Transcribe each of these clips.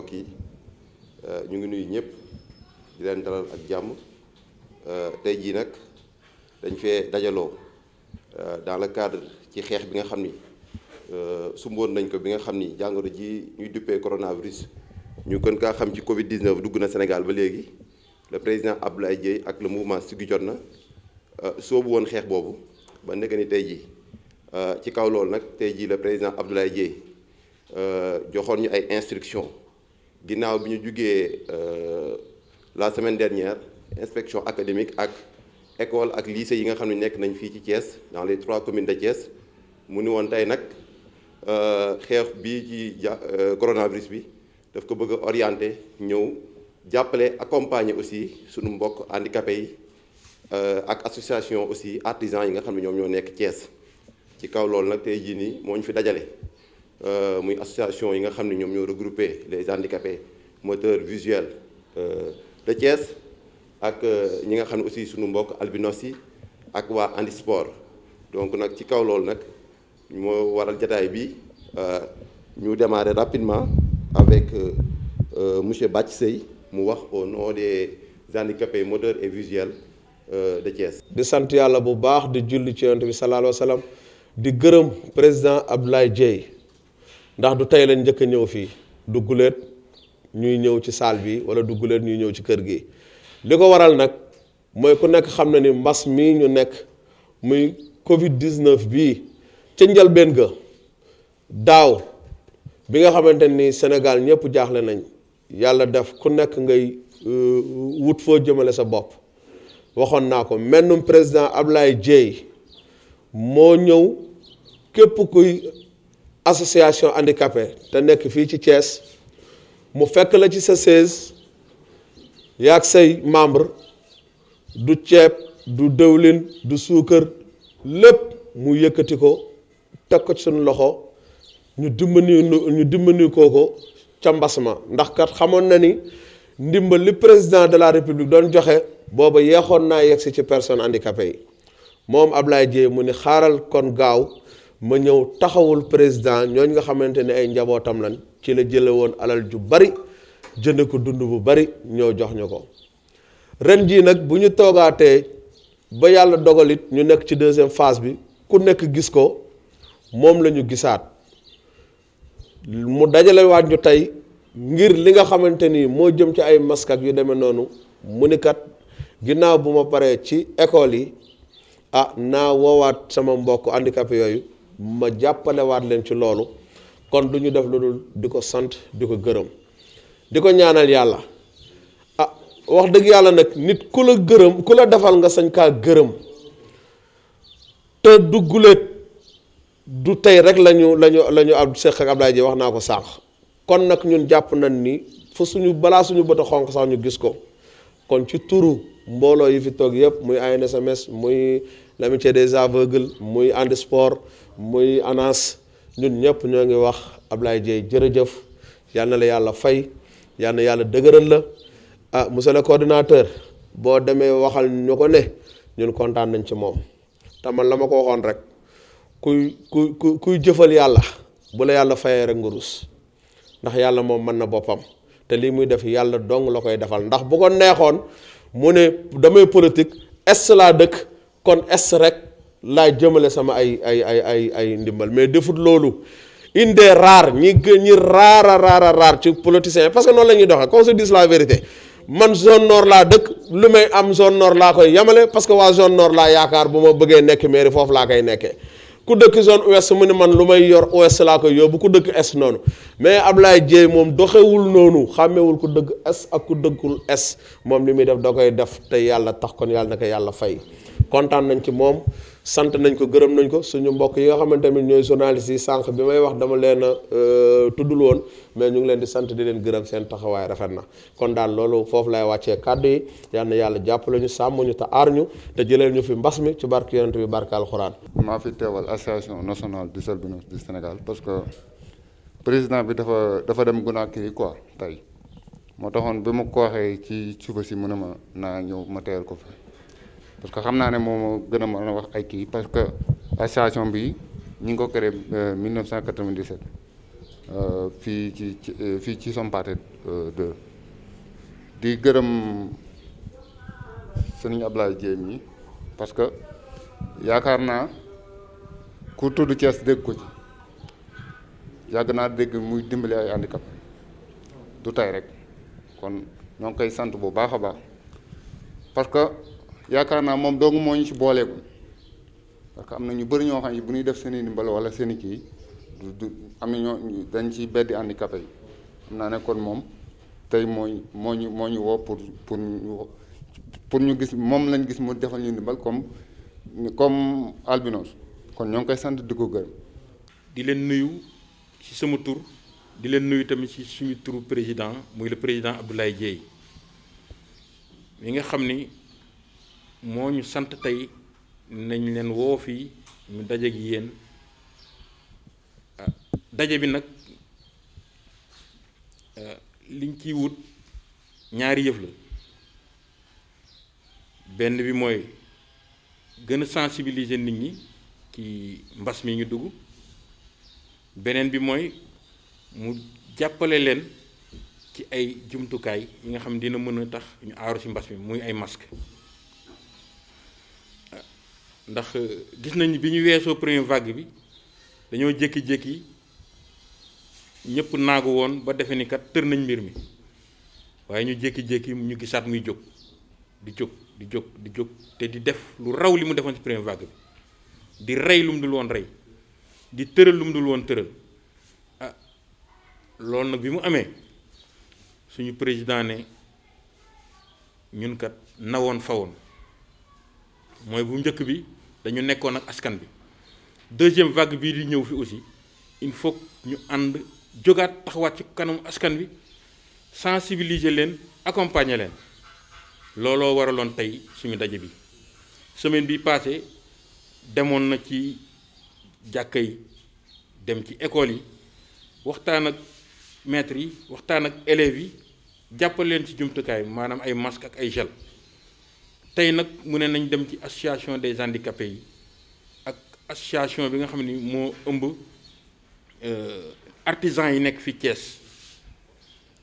mbokk yi ñu ngi nuyu ñëpp di leen dalal ak jàmm tey jii nag dañ fee dajaloo dans le cadre ci xeex bi nga xam ni sumboon nañ ko bi nga xam ni jàngoro ji ñuy duppee coronavirus ñu gën kaa xam ci Covid 19 dugg na Sénégal ba léegi le président Abdoulaye Dièye ak le mouvement Siggi Jotna soobu woon xeex boobu ba nekk ni tey jii ci kaw loolu nag tey jii le président Abdoulaye Dièye joxoon ñu ay instructions ginnaaw bi ñu jugee la semaine dernière inspection académique ak école ak lycée yi nga xam ne nekk nañ fii ci Thiès dans les 3 communes de Thiès mu ni woon tey nag xeex bii ci coronavirus bi daf ko bëgg a orienté ñëw jàppale accompagner aussi sunu mbokk handicapé yi ak association aussi artisans yi nga xam ne ñoom ñoo nekk Thiès ci kaw loolu nag tey jii nii moo ñu fi dajale muy association yi nga xam ne ñoom ñoo regroupé les handicapés moteurs visuels de Thiès ak ñi nga xam ne aussi sunu mbokk albinos yi ak waa handisport donc nag ci kaw loolu nag moo waral jataay bi ñu démarrer rapidement avec monsieur Bathie Seye mu wax au nom des handicapés moteurs et visuels de Thiès. di sant yàlla bu baax di julli ci yonent bi sallallahu alayhi wa sallam di gërëm président Abdoulaye Dièye ndax du tey lañ njëkk a ñëw fii du guléet ñuy ñëw ci salle bi wala du guléet ñuy ñëw ci kër gi li ko waral nag mooy ku nekk xam na ni mbas mii ñu nekk muy Covid 19 bii ca njëlbéen ga daaw bi nga xamante ni Sénégal ñëpp jaaxle nañ yàlla def ku nekk ngay wut foo jëmale sa bopp waxoon naa ko mennum président Abdoulaye Dièye moo ñëw képp kuy association handicapé te nekk fii ci Thiès mu fekk la ci sa siège yaag say membre du ceeb du dëwlin du suukar lépp mu yëkkati ko teg ko ci suñu loxo ñu dimbali ko ca mbas ma ndax kat xamoon na ni ndimbal li président de la république doon joxe booba yeexoon naa yegsi ci personnes handicapées yi moom Abdoulaye Dièye mu ni xaaral kon gaaw ma ñëw taxawul président ñooñ nga xamante ne ay njabootam lan ci la jële woon alal ju bari jënd ko dund bu bari ñëw jox ñu ko ren jii nag bu ñu toogaatee ba yàlla dogalit ñu nekk ci deuxième phase bi ku nekk gis ko moom la ñu gisaat mu dajale waat ñu tey ngir li nga xamante ni moo jëm ci ay masque ak yu demee noonu mu ni kat ginnaaw bu ma paree ci école yi naa woowaat sama mbokk handicapé yooyu ma jàppalewaat leen ci loolu kon du ñu def lu dul di ko sant di ko gërëm di ko ñaanal yàlla wax dëgg yàlla nag nit ku la gërëm ku la defal nga sañ kaa gërëm te du guléet du tey rek lañu ab Cheikh ak Abdoulaye Dièye wax naa ko sànq kon nag ñun jàpp nañ ni fu suñu balaa suñu bët a xonq sax ñu gis ko kon ci turu mbooloo yi fi toog yëpp muy ANSMS muy l'amitié des aveugles muy handisport muy ANAS ñun ñëpp ñoo ngi wax Abdoulaye Dièye jërëjëf yal na la yàlla fay yal na yàlla dëgëral la monsieur le coordinateur boo demee waxal ñu ko ne ñun kontaan nañ ci moom te man la ma ko waxoon rek kuy jëfal yàlla bu la yàlla fayee rek nga rus ndax yàlla moom mën na boppam te lii muy def yàlla dong la koy defal ndax bu ko neexoon mu ne damay politique est laa dëkk kon est rek laay jëmale sama ay ndimbal mais defut loolu une des rares ñi raar ci politiciens parce que noonu la ñuy doxee qu'on se dise la vérité man zone nord laa dëkk lu may am zone nord laa koy yamale parce que waa zone nord laa yaakaar bu ma bëggee nekk mairie foofu laa koy nekkee ku dëkk zone ouest mu ne man lu may yor ouest laa koy yóbbu ku dëkk est noonu mais Abdoulaye Dièye moom doxewul noonu xàmmewul ku dëkk est ak ku dëkkul est moom li muy def da koy def te yàlla tax kon yàlla na ko yàlla fay kontaan nañ ci moom sant nañ ko gërëm nañ ko suñu mbokk yi nga xamante ne ñooy journalistes yi sànq bi may wax dama leen a tuddul woon mais ñu ngi leen di sant di leen gërëm seen taxawaay rafet na kon daal loolu foofu lay wàccee kàddu yi yal na yàlla jàppale ñu sàmm ñu te aar ñu te jëlee ñu fi mbas mi ci barke yonent bi barke alxuraan. maa fi teewal association nationale des albinos du Sénégal parce que président bi dafa dem Conakry quoi tey moo taxoon bi ma ko waxee ci suba si mu ne ma naa ñëw ma teewal ko fi. parce que xam naa ne moom gën a mën a wax ay kii parce que association bi ñu ngi ko créé 1997 fii ci Sompaté 2 di gërëm sëñ Ablaye Dieye mi parce que yaakaar naa ku tudd Thiès dégg ko ci yàgg naa dégg muy dimbali ay handicap du tey rek kon ñoo ngi koy sant bu baax a baax parce que yaakaar naa moom dong moo ñu ci booleegul parce que am na ñu bëri ñoo xam ne bu ñuy def seen i ndimbal wala seen i kii du am na ñoo dañ ci beddi handicapé yi xam naa ne kon moom tey moo ñu woo pour ñu gis moom lañ gis mu defal ñu ndimbal comme albinos kon ñoo ngi koy sant di ko gërëm. di leen nuyu ci sama tur di leen nuyu tamit ci suñu turu président muy le président Abdoulaye Dieye mi nga xam ni moo ñu sant tey nañ leen woo fii ñu daje gi yéen daje bi nag liñ ciy wut ñaari yëf la benn bi mooy gën a sensibiliser nit ñi ci mbas mi ñu dugg beneen bi mooy mu jàppale leen ci ay jumtukaay yi nga xam dina mën a tax ñu aaru ci mbas mi muy ay masque ndax gis nañ bi ñu weesoo première vague bi dañoo jékki-jékki ñëpp naagu woon ba defe ni kat tër nañ mbir mi waaye ñu jékki-jékki ñu gisaat muy jóg di jóg te di def lu raw li mu defoon ci première vague bi di rey lu mu dul woon rey di tëral lu mu dul woon tëral loolu nag bi mu amee suñu président ne ñun kat nawoon fawoon mooy bu njëkk bi dañu nekkoon ak askan bi deuxième vague bii di ñëw fi aussi il faut ñu ànd jógaat taxawaat ci kanamu askan bi sensibiliser leen accompagner leen looloo waraloon tey suñu daje bi semaine bi passé demoon na ci jàkka yi dem ci école yi waxtaan ak maîtres yi waxtaan ak élèves yi jàppal leen ci jumtukaay maanaam ay masque ak ay gel tey nag mu ne nañ dem ci association des handicapés yi ak association bi nga xam ni moo ëmb artisans yi nekk fi Thiès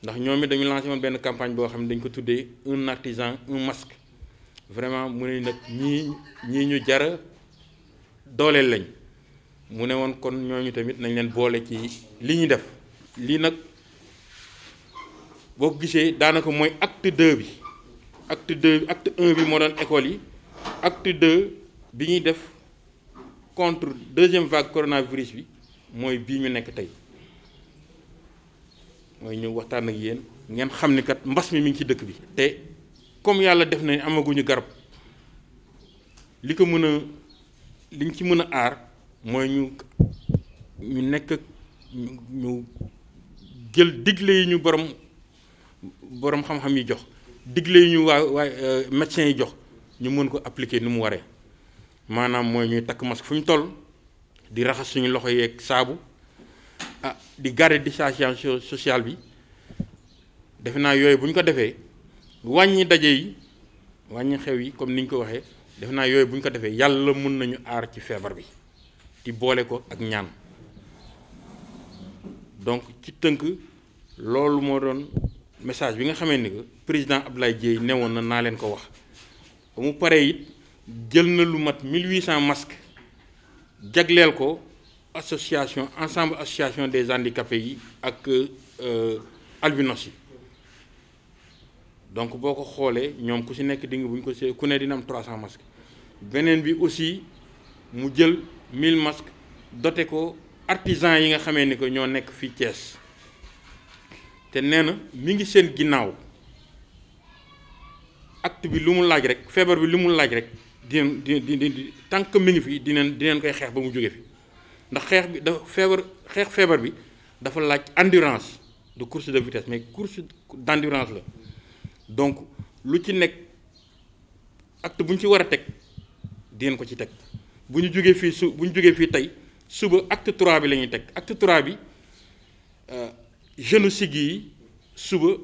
ndax ñoom it dañu lancé woon benn campagne boo xam ne dañ ko tuddee un artisan un masque vraiment mu ne nag ñii ñu jara dooleel lañ mu ne woon kon ñooñu tamit nañ leen boole ci li ñuy def lii nag boo ko gisee daanaka mooy acte 2 bi acte 1 bi moo doon école yi acte 2 bi ñuy def contre deuxième vague coronavirus bi mooy bii ñu nekk tey mooy ñëw waxtaan ak yéen ngeen xam ni kat mbas mi ngi ci dëkk bi. te comme yàlla def na amaguñu garab li ko mën a liñ ci mën a aar mooy ñu nekk ñu jël digle yi ñu borom xam-xam yi jox digle yi ñu waa médecins yi jox ñu mën ko appliquer ni mu waree maanaam mooy ñuy takk masque fu ñu toll di raxas suñu loxo yeeg saabu di garder distanciation sociale bi defe naa yooyu bu ñu ko defee wàññi daje yi wàññi xew yi comme ni ñu ko waxee defe naa yooyu bu ñu ko defee yàlla mën nañu aar ci feebar bi di boole ko ak ñaan donc ci tënk loolu moo doon message bi nga xamee ni que président Abdoulaye Dieye newoon na naa leen ko wax ba mu paree it jël na lu mat 1800 masques jagleel ko ensemble association des handicapés yi ak albinos yi donc boo ko xoolee ñoom ku ci nekk di nga bu ñu ko see ku ne dina am 300 masques beneen bi aussi mu jël 1000 masques doté ko artisans yi nga xamee ni que ñoo nekk fii Thiès te nee na mi ngi seen ginnaaw acte bi lu mu laaj rek feebar bi lu mu laaj rek di tant que mi ngi fi dineen koy xeex ba mu jóge fi ndax xeex bi dafa feebar bi dafa laaj endurance de course de vitesse mais course d'endurance la donc lu ci nekk acte bu ñu ci war a teg dineen ko ci teg bu ñu jógee fii tey suba acte 3 bi la ñuy teg acte 3 bi jeunes siggi yi suba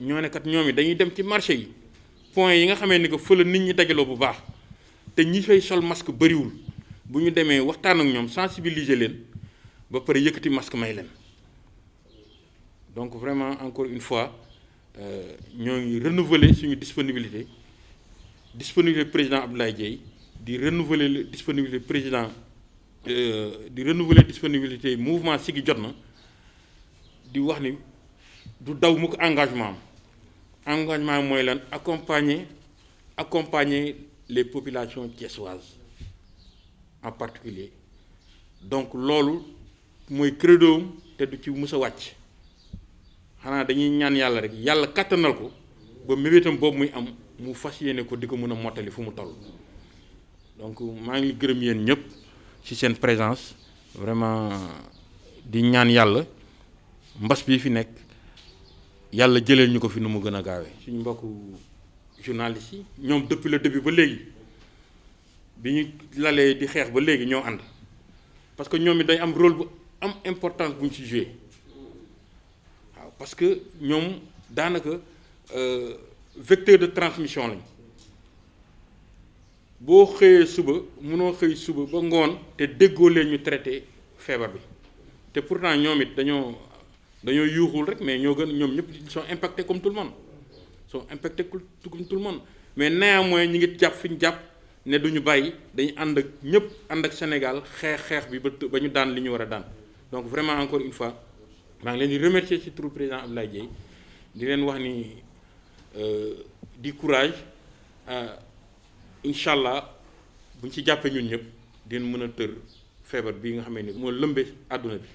ñoo ne kat ñoom yi dañuy dem ci marché yi point yi nga xamee ni que fa la nit ñi dajaloo bu baax te ñi fay sol masque bëriwul bu ñu demee waxtaan ak ñoom sensibiliser leen ba pare yëkkati masque may leen donc vraiment encore une fois ñoo ngi renouveler suñu disponibilité président Abdoulaye Dièye di renouveler disponibilité président di renouveler disponibilité mouvement Siggi Jotna di wax ni du daw mu ko engagement mooy lan accompagner les populations thiessoises en particulier donc loolu mooy credo te du ci mus a wàcc xanaa dañuy ñaan yàlla rek yàlla kàttanal ko ba mébétam boobu muy am mu fas yéene ko di ko mën a mottali fu mu toll. donc maa ngi gërëm yéen ñëpp ci seen présence vraiment di ñaan yàlla mbas bii fi nekk yàlla jëleel ñu ko fi nu mu gën a gaawee. suñu mbokku journalistes yi ñoom depuis le début ba léegi bi ñu lalee di xeex ba léegi ñoo ànd parce que ñoom it day am rôle bu am importance bu ñu ci joué waaw parce que ñoom daanaka vecteur de transmission lañ. boo xëyee suba mënoo xëy suba ba ngoon te déggoo leen ñu traité feebar bi te pourtant ñoom it dañoo yuuxul rek mais ñoo gën ñoom ñëpp ils sont impactés comme tout le monde sont impactés comme tout le monde mais néanmoins ñi ngi jàpp fi ñu jàpp ne duñu bàyyi dañu ànd ak ñëpp ànd ak Sénégal xeex bi ba ñu daan li ñu war a daan donc vraiment encore une fois maa ngi leen di remercier ci turu président Abdoulaye Dièye di leen wax ni di courage. incha allah bu ñu ci jàppee ñun ñëpp dinañ mën a tër feebar bii nga xamee ni moo lëmbee àdduna bi.